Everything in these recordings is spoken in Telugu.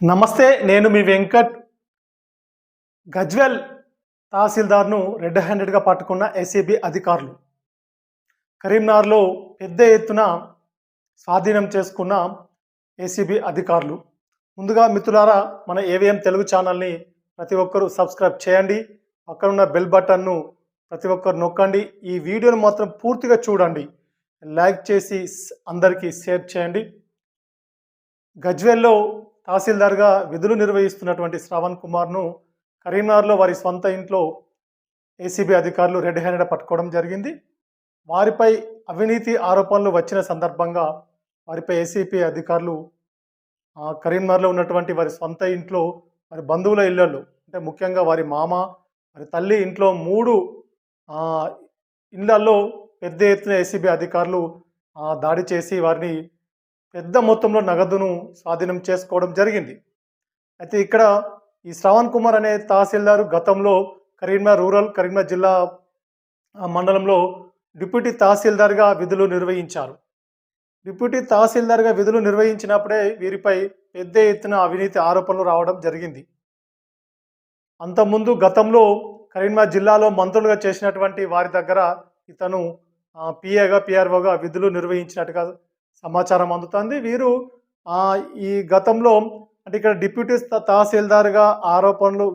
నమస్తే. నేను మీ వెంకట్. గజ్వెల్ తహసీల్దార్‌ను రెడ్ హ్యాండెడ్‌గా పట్టుకున్న ఏసీబీ అధికారులు. కరీంనగర్‌లో పెద్ద ఎత్తున స్వాధీనం చేసుకున్న ఏసీబీ అధికారులు. ముందుగా మిత్రులారా, మన ఏవిఎం తెలుగు ఛానల్‌ని ప్రతి ఒక్కరూ సబ్స్క్రైబ్ చేయండి. పక్కనున్న బెల్ బటన్‌ను ప్రతి ఒక్కరు నొక్కండి. ఈ వీడియోను మాత్రం పూర్తిగా చూడండి. లైక్ చేసి అందరికీ షేర్ చేయండి. గజ్వెల్‌లో తహసీల్దార్‌గా విధులు నిర్వహిస్తున్నటువంటి శ్రవణ్ కుమార్‌ను కరీంనగర్‌లో వారి స్వంత ఇంట్లో ఏసీబీ అధికారులు రెడ్ హ్యాండెడ్‌గా పట్టుకోవడం జరిగింది. వారిపై అవినీతి ఆరోపణలు వచ్చిన సందర్భంగా వారిపై ఏసీబీ అధికారులు కరీంనగర్‌లో ఉన్నటువంటి వారి సొంత ఇంట్లో, వారి బంధువుల ఇళ్లల్లో, అంటే ముఖ్యంగా వారి మామ, వారి తల్లి ఇంట్లో 3 ఇళ్లల్లో పెద్ద ఎత్తున ఏసీబీ అధికారులు దాడి చేసి వారిని పెద్ద మొత్తంలో నగదును స్వాధీనం చేసుకోవడం జరిగింది. అయితే ఇక్కడ ఈ శ్రవణ్ కుమార్ అనే తహసీల్దారు గతంలో కరీంనగర్ జిల్లా మండలంలో డిప్యూటీ తహసీల్దార్‌గా విధులు నిర్వహించారు. డిప్యూటీ తహసీల్దార్‌గా విధులు నిర్వహించినప్పుడే వీరిపై పెద్ద ఎత్తున అవినీతి ఆరోపణలు రావడం జరిగింది. అంతకుముందు గతంలో కరీంనగర్ జిల్లాలో మంత్రులుగా చేసినటువంటి వారి దగ్గర ఇతను పీఏగా, పీఆర్ఓగా విధులు నిర్వహించినట్టుగా సమాచారం అందుతుంది. వీరు ఈ గతంలో, అంటే ఇక్కడ డిప్యూటీ తహసీల్దార్‌గా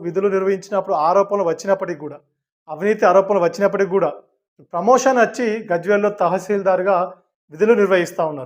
విధులు నిర్వహించినప్పుడు ఆరోపణలు వచ్చినప్పటికి కూడా, అవినీతి ఆరోపణలు వచ్చినప్పటికి కూడా ప్రమోషన్ వచ్చి గజ్వేల్‌లో తహసీల్దార్‌గా విధులు నిర్వహిస్తూ ఉన్నారు.